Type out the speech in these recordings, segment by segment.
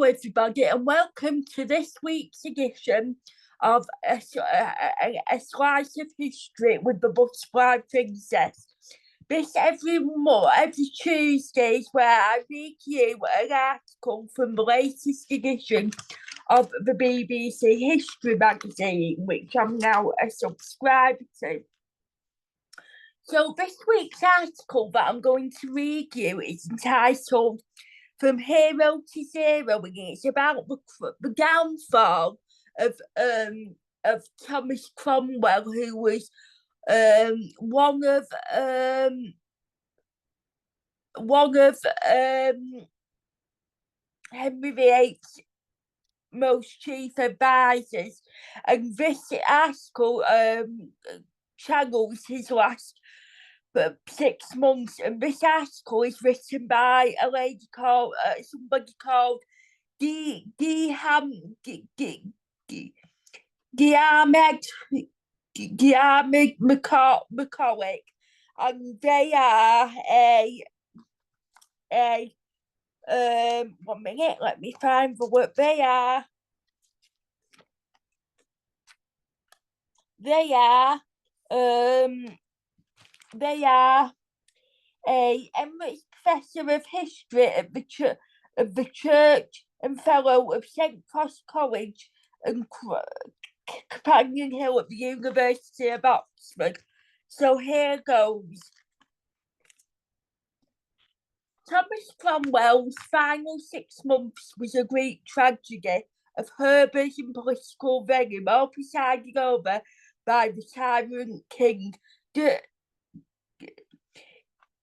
Hello everybody and welcome to this week's edition of a Slice of History with the Butterfly Princess. This every Tuesday is where I read you an article from the latest edition of the BBC History magazine, which I'm now a subscriber to. So this week's article that I'm going to read you is entitled From Hero to Zero, and it's about the downfall of Thomas Cromwell, who was one of Henry VIII's most chief advisors, and this article channels his last 6 months, and this article is written by a lady called somebody called Diarmaid MacCulloch, and they are a 1 minute, let me find the word. They are a Emeritus Professor of History at the Church and Fellow of St Cross College and Companion Hill at the University of Oxford. So here goes. Thomas Cromwell's final 6 months was a great tragedy of Herbert and political venom, all presided over by the tyrant king.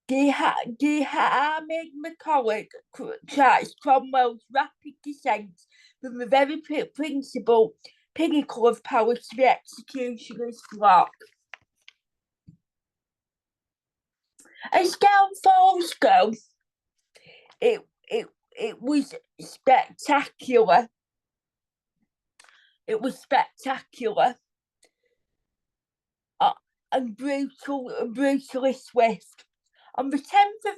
Diarmaid MacCulloch charts Cromwell's rapid descent from the very pinnacle of power to the executioner's block. As downfalls go, it was spectacular. It was spectacular and brutally swift. On the 10th of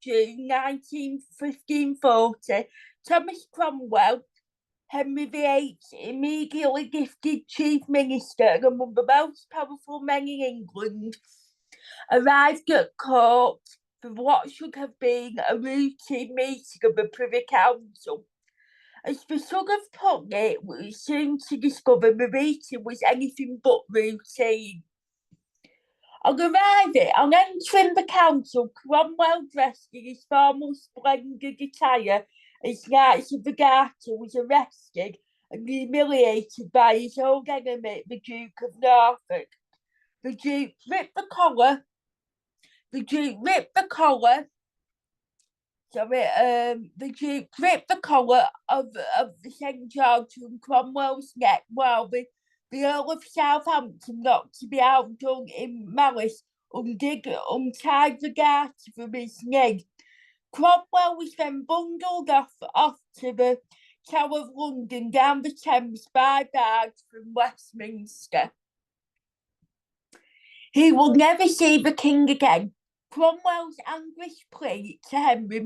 June 1540, Thomas Cromwell, Henry VIII's immediately gifted chief minister and among the most powerful men in England, arrived at court for what should have been a routine meeting of the Privy Council. As the son of put it, we were soon to discover the meeting was anything but routine. On entering the council, Cromwell, dressed in his formal splendid attire as Knights of the Garter, was arrested and humiliated by his old enemy, the Duke of Norfolk. The Duke ripped the collar of the St. George from Cromwell's neck, while the Earl of Southampton, not to be outdone in malice, untied the garter from his neck. Cromwell was then bundled off to the Tower of London down the Thames by barge from Westminster. He will never see the king again. Cromwell's anguished plea to Henry,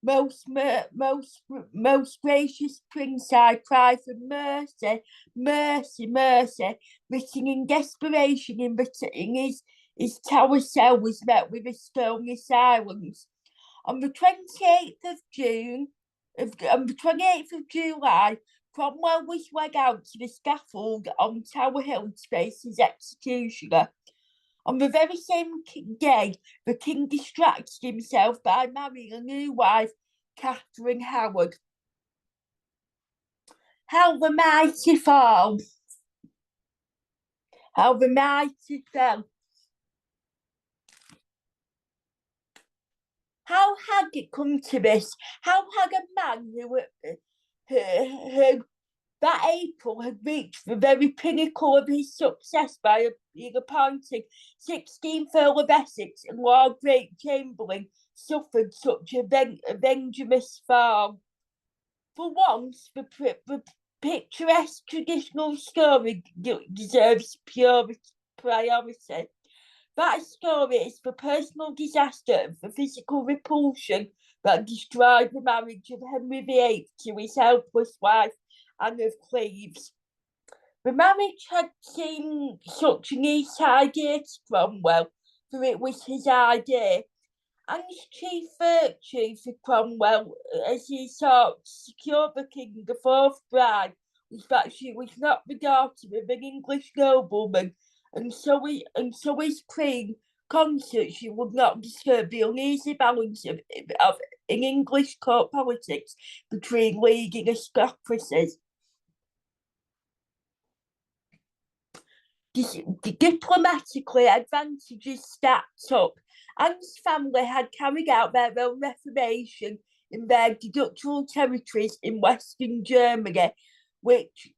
most gracious prince, I cry for mercy, mercy, mercy, written in desperation in his tower cell, was met with a stony silence. On the 28th of July, Cromwell was led out to the scaffold on Tower Hill to face his executioner. On the very same day, the king distracted himself by marrying a new wife, Catherine Howard. How the mighty fall! How the mighty fell! How had it come to this? How had a man who that April had reached the very pinnacle of his success by being appointed 16th Earl of Essex and Lord Great Chamberlain, suffered such a vengemous fall? For once, the picturesque traditional story deserves priority. That story is the personal disaster and the physical repulsion that destroyed the marriage of Henry VIII to his helpless wife, Anne of Cleves. The marriage had seemed such a nice idea to Cromwell, for it was his idea. Anne's chief virtue for Cromwell, as he sought to secure the king a fourth bride, was that she was not the daughter of an English nobleman, and so his queen consort she would not disturb the uneasy balance of in English court politics between leading aristocracies. Diplomatically, advantages stacked up. Anne's family had carried out their own reformation in their ducal territories in Western Germany, which,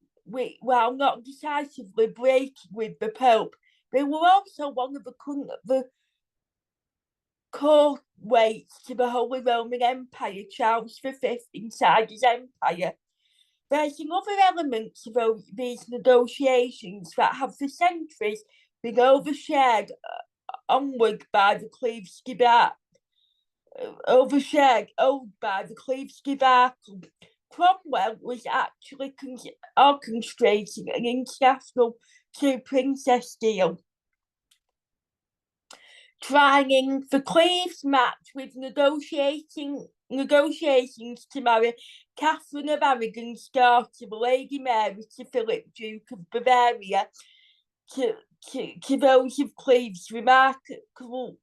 while not decisively breaking with the Pope, they were also one of the core weights to the Holy Roman Empire, Charles V inside his empire. There's another element of these negotiations that have for centuries been overshared onward by the Cleves debacle. Cromwell was actually orchestrating an international two-princess deal, trying for Cleves' match with negotiations to marry Catherine of Aragon's daughter, Lady Mary, to Philip, Duke of Bavaria, to those of Cleves' remarkable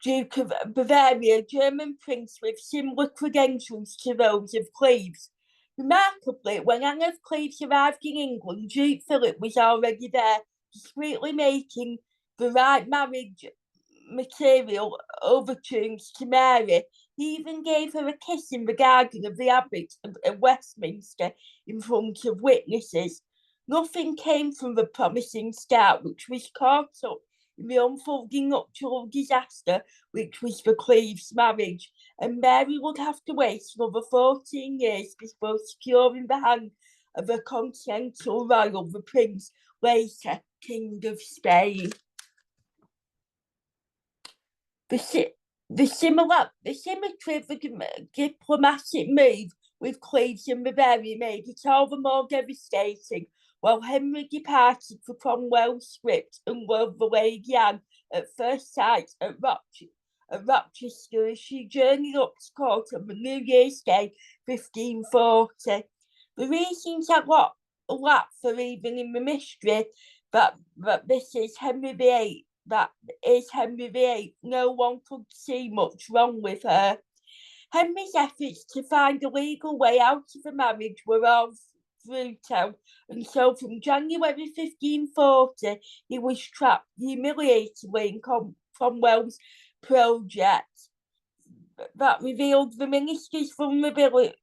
Duke of Bavaria, German prince with similar credentials to those of Cleves. Remarkably, when Anne of Cleves arrived in England, Duke Philip was already there, discreetly making the right marriage material overtures to Mary. He even gave her a kiss in the garden of the Abbey of Westminster in front of witnesses. Nothing came from the promising start, which was caught up in the unfolding nuptial disaster, which was the Cleves marriage, and Mary would have to wait another 14 years before securing the hand of a continental royal, the Prince, later King of Spain. The symmetry of the diplomatic move with Cleves and Bavaria made it all the more devastating. While Henry departed for Cromwell's script and loved the Lady Anne at first sight at Rochester, as she journeyed up to court on the New Year's Day, 1540. The reasons are a lot for even in the mystery that this is Henry VIII. That is Henry VIII. No one could see much wrong with her. Henry's efforts to find a legal way out of the marriage were all futile, and so from January 1540 he was trapped humiliatingly in Cromwell's project that revealed the minister's vulnerability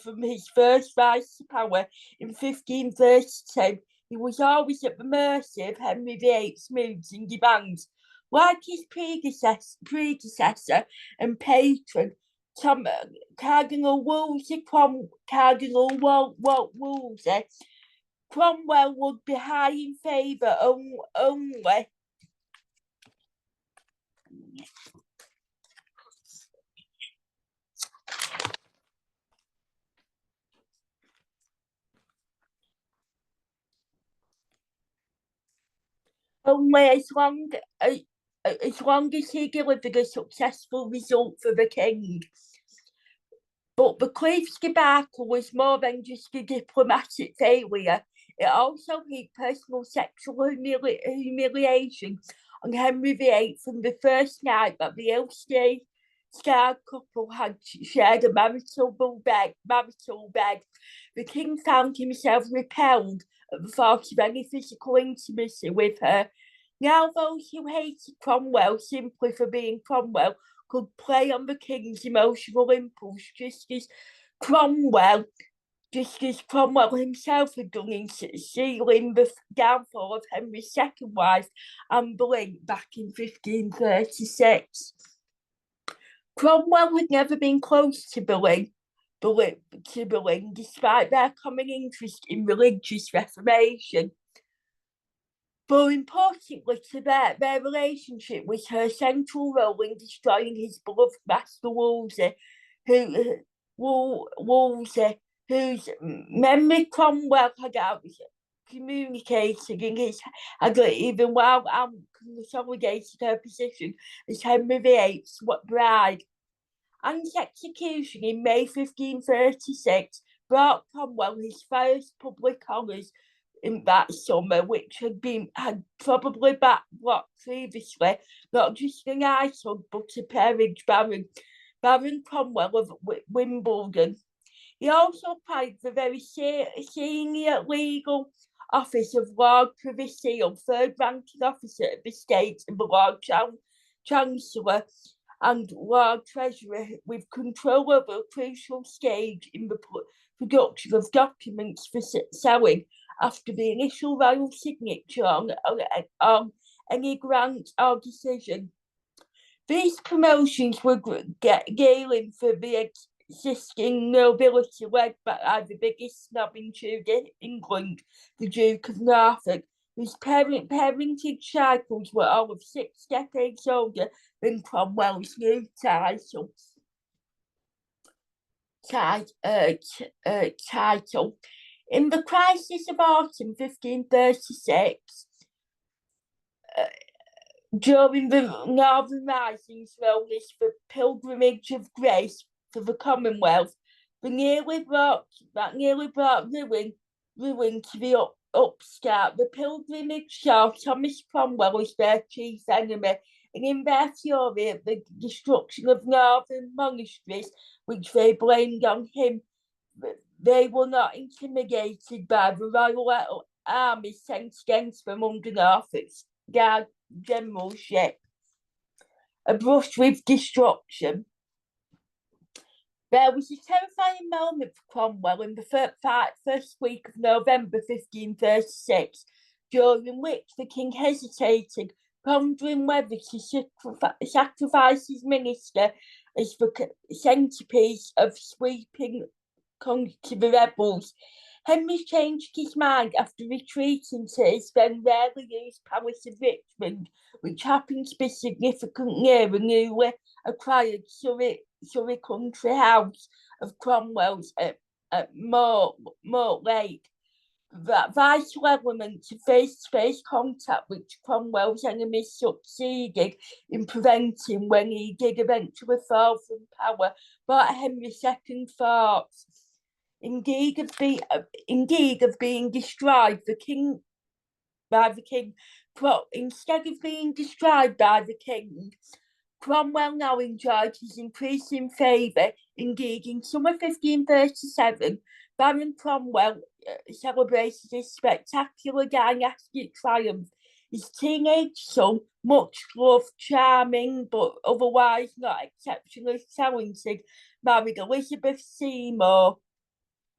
from his first rise to power in 1532. He was always at the mercy of Henry VIII's moods and demands. Like his predecessor and patron, Cardinal Wolsey, Cromwell would be high in favour only as long as he delivered a successful result for the king. But the Cleves debacle was more than just a diplomatic failure. It also heaped personal sexual humiliation on Henry VIII from the first night that the ill-starred couple had shared a marital bed. The king found himself repelled at the thought of any physical intimacy with her. Now those who hated Cromwell simply for being Cromwell could play on the king's emotional impulse, just as Cromwell himself had done in sealing the downfall of Henry's second wife, Anne Boleyn, back in 1536. Cromwell had never been close to Boleyn, despite their common interest in religious reformation. But importantly to their relationship was her central role in destroying his beloved master Wolsey, whose memory Cromwell had out communicated in his even while consolidated her position as Henry VIII's bride. Anne's execution in May 1536 brought Cromwell his first public honours in that summer, which had probably backblocked previously, not just an knighthood but a peerage Baron Cromwell of Wimbledon. He also applied for very senior legal office of Lord Privy Seal, third ranking officer of the state, and the Lord Chancellor and Lord Treasurer, with control over a crucial stage in the production of documents for selling after the initial royal signature on any grant or decision. These promotions were gailing for the existing nobility led by the biggest snob in Tudor England, the Duke of Norfolk, whose parentage cycles were all of 6 decades older than Cromwell's new title. In the crisis of autumn 1536, during the Northern Risings known as the Pilgrimage of Grace for the Commonwealth, that nearly brought ruin to the upstart. The pilgrimage saw Thomas Cromwell as their chief enemy, and in their fury at the destruction of northern monasteries, which they blamed on him, they were not intimidated by the royal army sent against them under Norfolk's generalship. Abrupt with destruction. There was a terrifying moment for Cromwell in the first week of November 1536, during which the king hesitated, pondering whether to sacrifice his minister as the centrepiece of sweeping to the rebels. Henry changed his mind after retreating to his then rarely used palace of Richmond, which happened to be significant near the newly acquired Surrey country house of Cromwell's at Moat Lake. That vital element of face-to-face contact which Cromwell's enemies succeeded in preventing when he did eventually fall from power brought Henry II thoughts. Indeed of being destroyed by the king, instead of being destroyed by the king, Cromwell now enjoyed his increasing favour. Indeed, in summer 1537, Baron Cromwell celebrated his spectacular dynastic triumph. His teenage son, much loved, charming, but otherwise not exceptionally talented, married Elizabeth Seymour,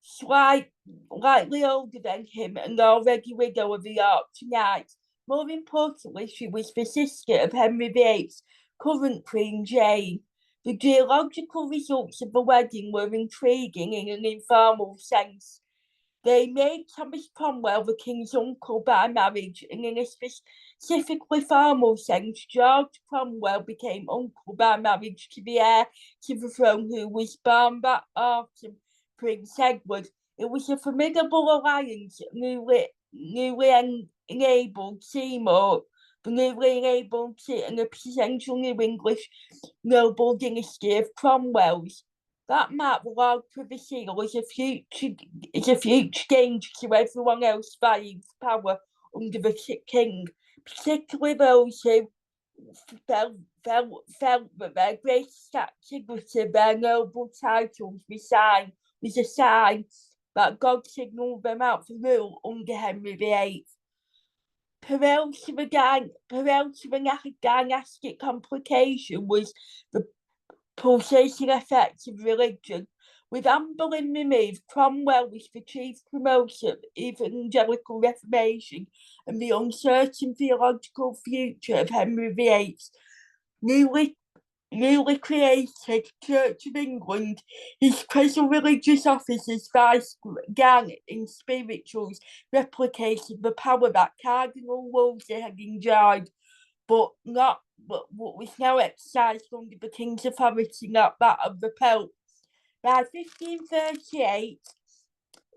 slightly older than him and already widow of the York Knight. More importantly, she was the sister of Henry VIII's current Queen Jane. The geological results of the wedding were intriguing in an informal sense. They made Thomas Cromwell the king's uncle by marriage, and in a specifically formal sense, George Cromwell became uncle by marriage to the heir to the throne, who was born that autumn, Prince Edward. It was a formidable alliance, newly enabled Seymour, the newly enabled and a potential new English noble dynasty of Cromwells. That marked the Lord Privy Seal as a future danger to everyone else vying for power under the king, particularly those who felt that their greatest activity of their noble titles was a sign that God signalled them out for rule under Henry VIII. Parallel to the dynastic complication was the pulsating effects of religion. With Anne Boleyn removed, Cromwell was the chief promoter of evangelical reformation, and the uncertain theological future of Henry VIII's newly newly created Church of England, his special religious offices, vice-gang in spirituals, replicated the power that Cardinal Wolsey had enjoyed, but was now exercised under the king's authority, not that of the Pope. By 1538,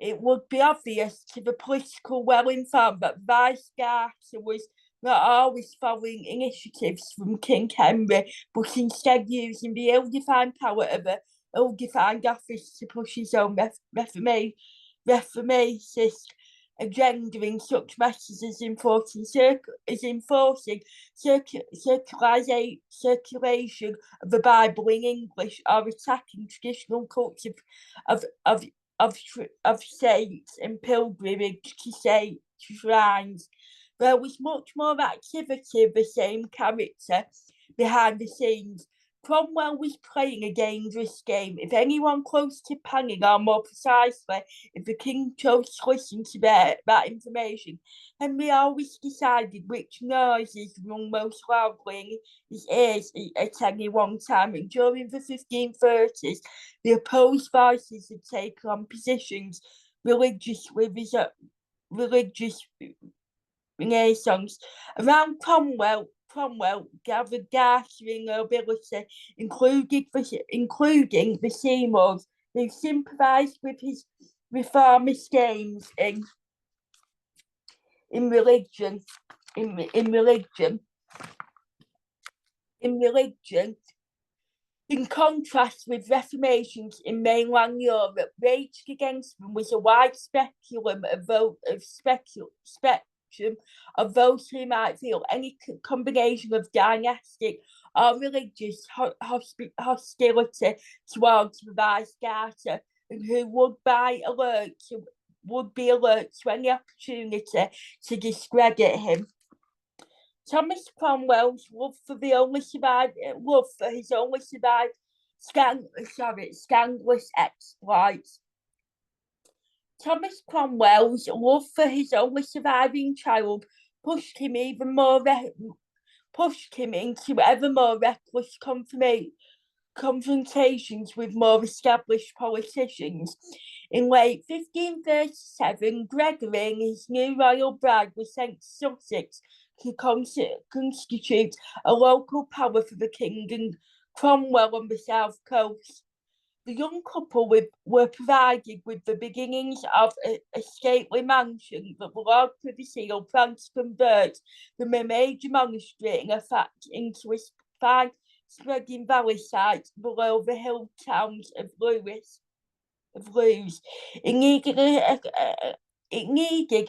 it would be obvious to the political well-informed that Vice Garter was not always following initiatives from King Henry, but instead using the ill-defined power of an ill-defined office to push his own reformist agenda in such matters as enforcing circulation of the Bible in English, or attacking traditional culture of saints and pilgrimage to shrines. There was much more activity of the same character behind the scenes. Cromwell was playing a dangerous game. If anyone close to panic, or more precisely, if the king chose to listen to that information, Henry always decided which noises rung most loudly in his ears at any one time. And during the 1530s, the opposed voices had taken on positions religious renaissance. Around Cromwell gathered gathering nobility, including the Seymours, who sympathised with his reformist aims in religion. In contrast with reformations in mainland Europe, raged against them was a wide spectrum of those who might feel any combination of dynastic or religious hostility towards the Vice Garter, and who would be alert to any opportunity to discredit him. Thomas Cromwell's love for his only survived scandalous exploits. Thomas Cromwell's love for his only surviving child pushed him into ever more reckless confrontations with more established politicians. In late 1537, Gregory and his new royal bride were sent to Sussex to constitute a local power for the king and Cromwell on the south coast. The young couple were provided with the beginnings of a stately mansion that the Lord Privy Seal planned to convert from a major monastery in fact into a fine spreading valley site below the hill towns of Lewes. It needed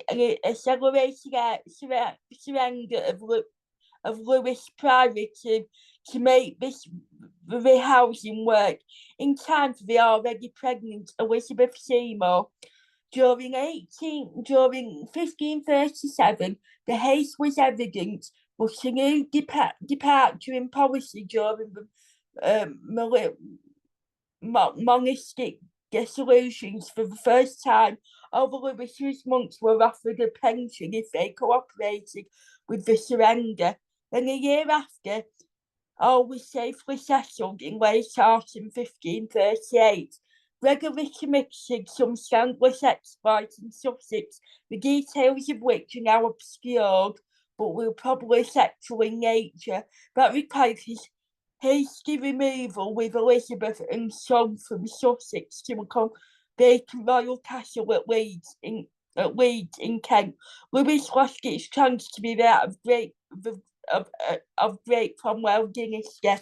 an accelerated surrender of Lewes Priory to make this rehousing work in time for the already pregnant Elizabeth Seymour. During 1537, the haste was evident, but a new departure in policy during the monastic dissolutions. For the first time, all the Lewis monks were offered a pension if they cooperated with the surrender. Then a year after, all was safely settled in late autumn 1538. Gregory committed some scandalous exploits in Sussex, the details of which are now obscured, but will probably sexual in nature, that required his hasty removal with Elizabeth and son from Sussex to a vacant royal castle at Leeds in Kent. Lewes lost its chance to be that of great Cromwell dynasty.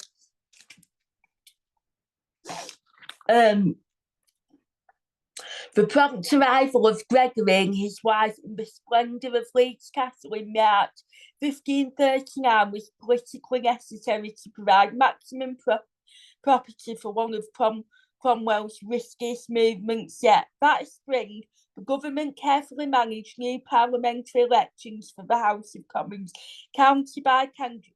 The prompt arrival of Gregory and his wife in the splendour of Leeds Castle in March 1539 was politically necessary to provide maximum property for one of Cromwell's riskiest movements yet. That spring, the government carefully managed new parliamentary elections for the House of Commons, county by county,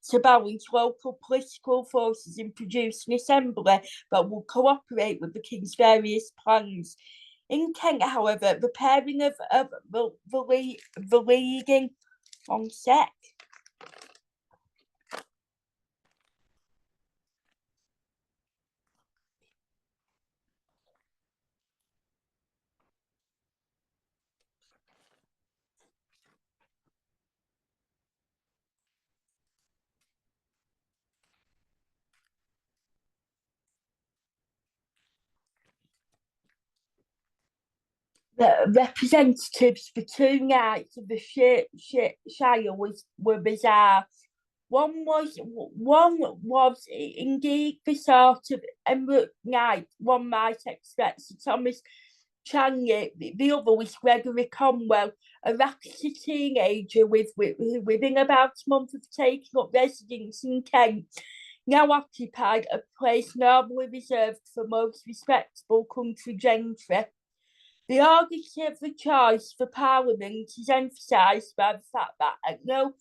to balance local political forces and produce an assembly that would cooperate with the king's various plans. In Kent, however, the pairing of the leading The representatives for 2 nights of the Shire were bizarre. One was indeed the sort of emerald night one might expect. So Thomas Chanley, the other was Gregory Cromwell, a rackety teenager within about a month of taking up residence in Kent, now occupied a place normally reserved for most respectable country gentry. The urgency of the choice for Parliament is emphasised by the fact that at no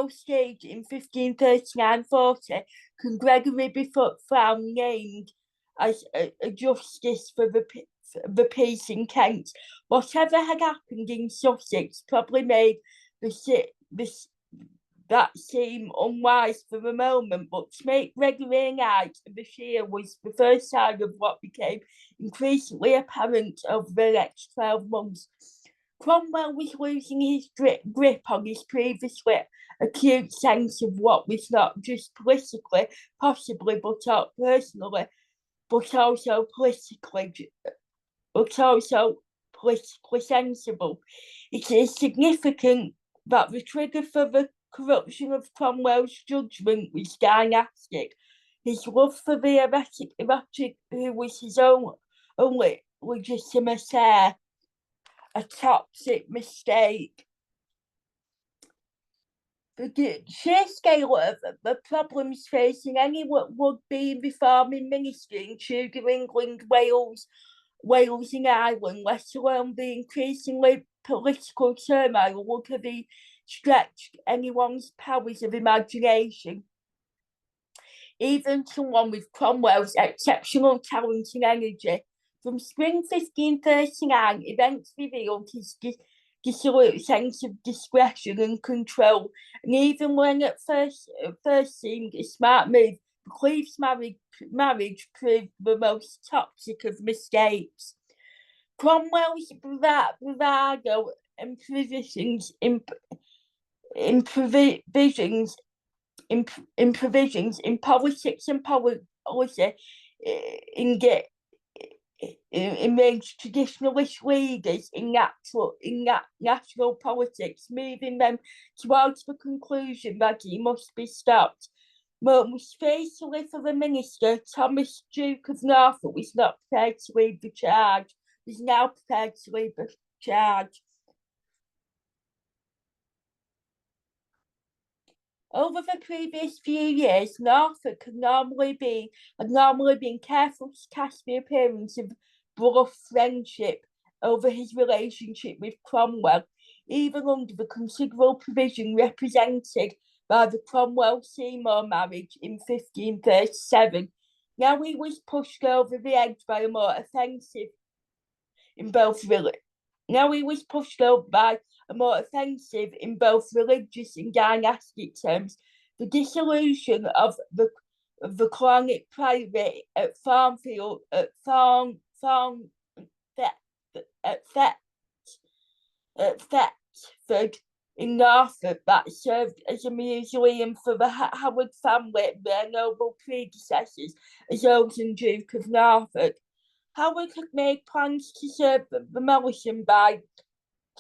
stage in 1539-40 can Gregory be found named as a justice for the peace in Kent. Whatever had happened in Sussex probably made that seem unwise for the moment, but to make Gregory Knight of the Shire was the first sign of what became increasingly apparent over the next 12 months. Cromwell was losing his grip on his previously acute sense of what was not just politically, possibly, but personally, but also politically sensible. It is significant that the trigger for the corruption of Cromwell's judgment was dynastic. His love for the erotic who was his only legitimate heir, a toxic mistake. The sheer scale of the problems facing any would-be reforming ministry in Tudor England, Wales and Ireland, let alone the increasingly political turmoil, would have stretched anyone's powers of imagination. Even someone with Cromwell's exceptional talent and energy. From spring 1539, events revealed his dissolute sense of discretion and control, and even when at first seemed a smart move, Cleve's marriage proved the most toxic of mistakes. Cromwell's bravado and provisions in politics and policy enraged traditionalist leaders in national politics, moving them towards the conclusion that he must be stopped. Most fatally for the minister, Thomas, Duke of Norfolk, was now prepared to lead the charge. Over the previous few years, Norfolk had normally been careful to cast the appearance of bluff friendship over his relationship with Cromwell, even under the considerable provision represented by the Cromwell-Seymour marriage in 1537. Now he was pushed over the edge by a more offensive in both religious and dynastic terms, the dissolution of the chronic private at Thornfield at Thetford in Norfolk that served as a museum for the Howard family and their noble predecessors as those and Duke of Norfolk. Howard had made plans to serve the Morrison by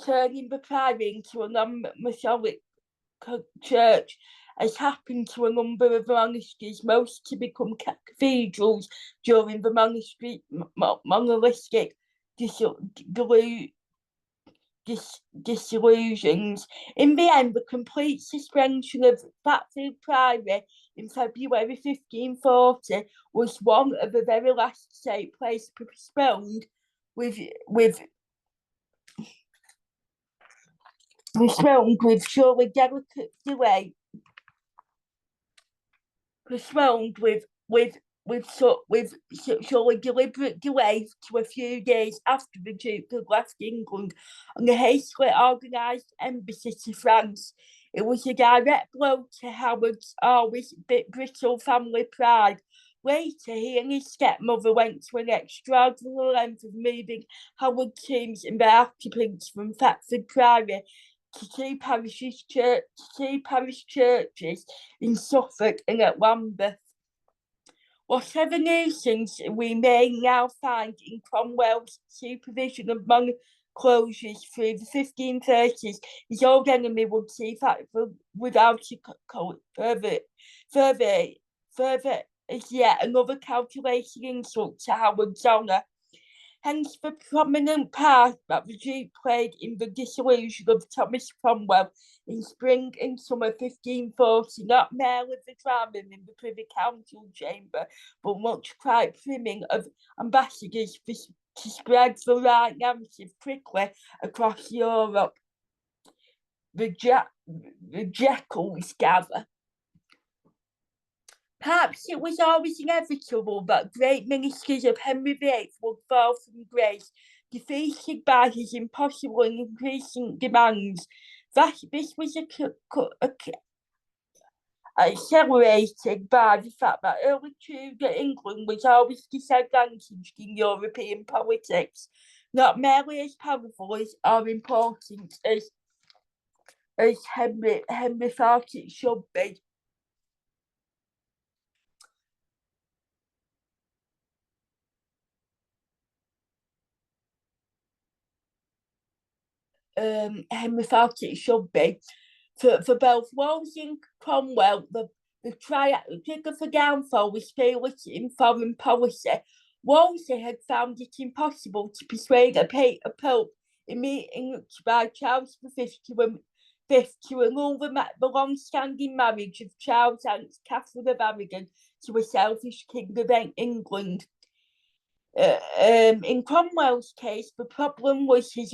turning the priory into a non-Masonic church, as happened to a number of monasteries, most to become cathedrals during the monastic disillusions. In the end, the complete suspension of Thetford Priory in February 1540 was one of the very last to take place, postponed with surely delicate delay. Postponed with surely deliberate delay to a few days after the Duke had left England on a hastily organised embassy to France. It was a direct blow to Howard's always brittle family pride. Later, he and his stepmother went to an extraordinary length of moving Howard tombs and their occupants from Thetford Priory to two parish churches in Suffolk and at Lambeth. Whatever nuisance we may now find in Cromwell's supervision of monk closures through the 1530s, his old enemy would see that without further as yet another calculated insult to Howard's honour. Hence the prominent part that the Duke played in the dissolution of Thomas Cromwell in spring and summer 1540, not merely the drama in the Privy Council chamber, but much quiet priming of ambassadors to spread the right narrative quickly across Europe. The Jekylls gather. Perhaps it was always inevitable that great ministers of Henry VIII would fall from grace, defeated by his impossible and increasing demands. That this was accelerated by the fact that early Tudor England was always disadvantaged in European politics, not merely as powerful or important as Henry thought it should be. Henry thought it should be. For both Wolsey and Cromwell, the trigger for downfall was failure in foreign policy. Wolsey had found it impossible to persuade a pope immediately by Charles V to annul the long-standing marriage of Charles and Catherine of Aragon to a selfish king of England. In Cromwell's case, the problem was his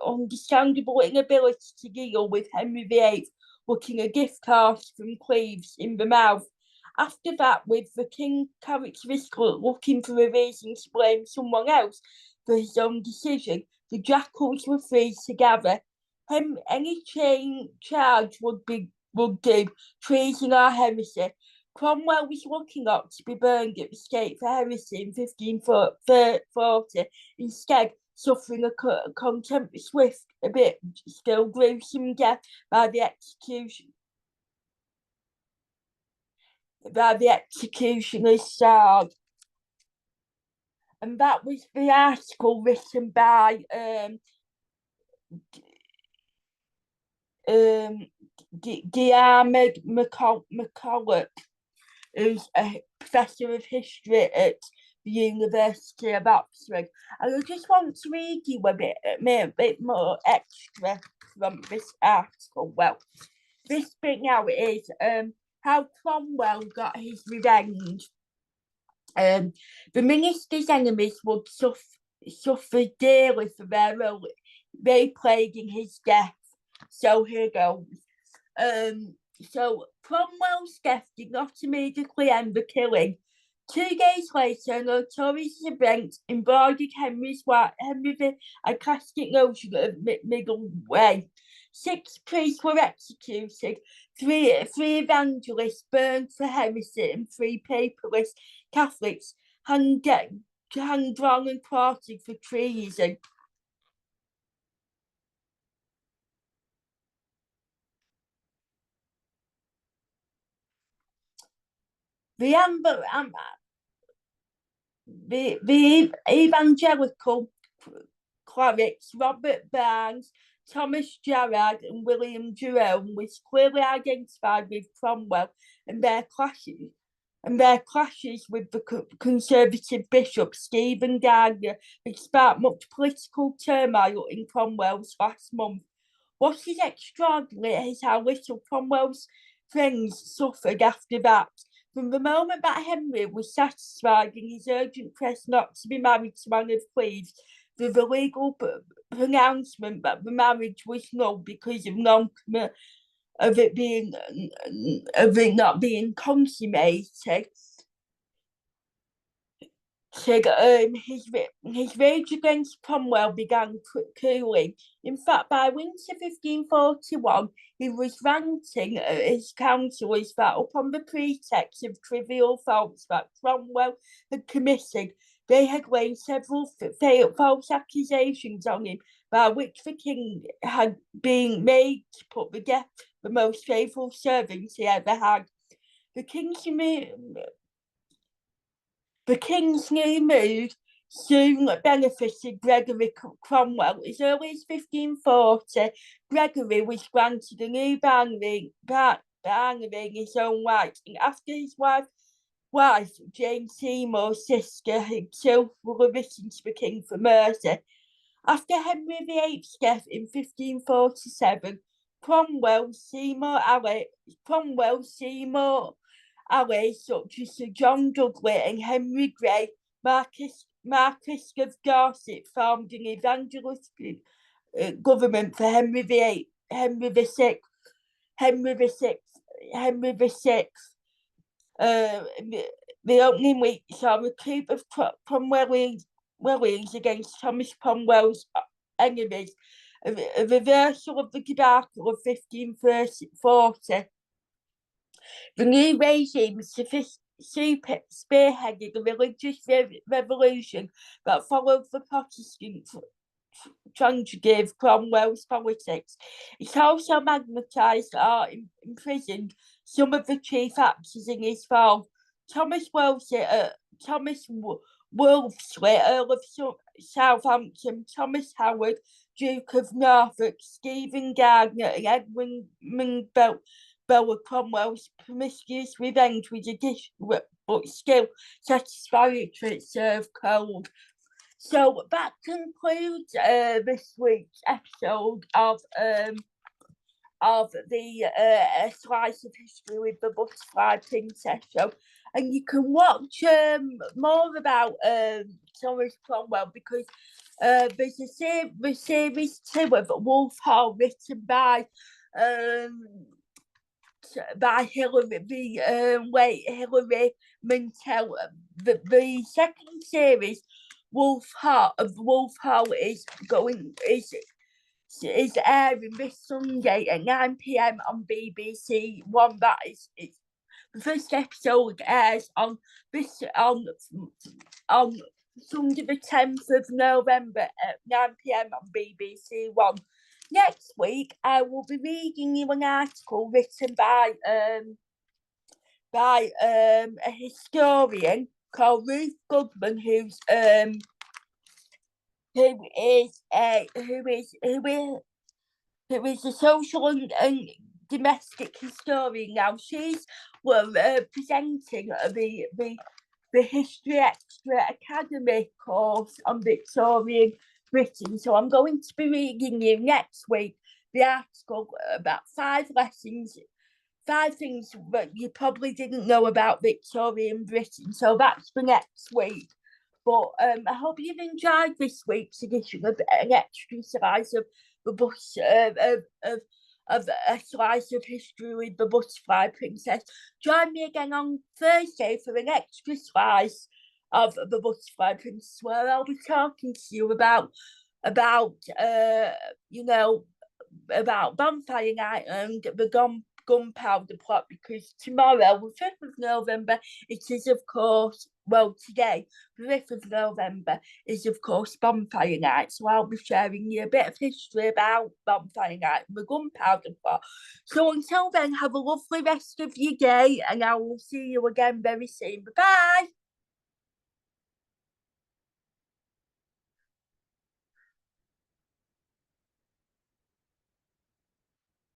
understandable inability to deal with Henry VIII looking a gift horse from Cleves in the mouth. After that, with the king characteristically looking for a reason to blame someone else for his own decision, the Jekylls were free to gather. Any charge would do, treason or heresy. Cromwell was lucky not to be burned at the stake for heresy in 1540, instead suffering a swift, a bit still gruesome death by the executioner's sword. And that was the article written by Diarmaid MacCulloch, who's a professor of history at the University of Oxford. And I just want to read you a bit more extra from this article. Well, this bit now is how Cromwell got his revenge. The minister's enemies would suffer dearly for their plaguing his death. So here goes. So Cromwell's death did not immediately end the killing. 2 days later, a notorious event embroidered Henry's sarcastic notion of middle way. 6 priests were executed, 3 evangelists burned for heresy, and 3 papalist Catholics hung, drawn, and quartered for treason. The evangelical clerics Robert Barnes, Thomas Gerard, and William Jerome was clearly identified with Cromwell, and their clashes with the conservative bishop Stephen Gardiner had sparked much political turmoil in Cromwell's last month. What is extraordinary is how little Cromwell's friends suffered after that. From the moment that Henry was satisfied in his urgent quest not to be married to Anne of Cleves, the legal pronouncement that the marriage was null because of it not being consummated, his rage against Cromwell began cooling. In fact, by winter 1541, he was ranting at his councillors that, upon the pretext of trivial faults that Cromwell had committed, they had laid several false accusations on him, by which the king had been made to put to death the most faithful servants he ever had. The king's The king's new mood soon benefited Gregory Cromwell. As early as 1540, Gregory was granted a new barony in his own right, and after his wife Jane Seymour's sister himself were written to the king for mercy. After Henry VIII's death in 1547, Cromwell Seymour allies such as Sir John Dudley and Henry Grey, Marquis of Dorset, formed an evangelist government for Henry VIII, Henry VI, Henry VI, Henry VI. The opening week saw a coup of Cromwellians against Thomas Cromwell's enemies, a reversal of the debacle of 1540. The new regime spearheaded a religious revolution that followed the Protestant trying to give Cromwell's politics. It also magnetised or imprisoned some of the chief actors in his fall. Thomas Wolsey, Earl of Southampton, Thomas Howard, Duke of Norfolk, Stephen Gardiner, and Edwin Bella Cromwell's promiscuous revenge was a dish, but still satisfactory. It served cold. So that concludes this week's episode of the Slice of History with the Butterfly Princess Show. And you can watch more about Thomas Cromwell because there's a series 2 of Wolf Hall written by Hilary Mantel. The second series, Wolf Hall is airing this Sunday at 9 p.m. on BBC One. That is the first episode airs on Sunday the 10th of November at 9 p.m. on BBC One. Next week, I will be reading you an article written by a historian called Ruth Goodman, who is a social and domestic historian now. She's presenting the History Extra Academy course on Victorian Britain. So I'm going to be reading you next week the article about 5 things that you probably didn't know about Victorian Britain. So that's for next week. But I hope you've enjoyed this week's edition of an extra slice of the of a slice of history with the Butterfly Princess. Join me again on Thursday for an extra slice of the Butterfly Princess, where I'll be talking to you about Bonfire Night and the gunpowder plot, because tomorrow, the 5th of November, it is, of course, today, the 5th of November, is, of course, Bonfire Night. So I'll be sharing you a bit of history about Bonfire Night and the gunpowder plot. So until then, have a lovely rest of your day, and I will see you again very soon. Bye-bye.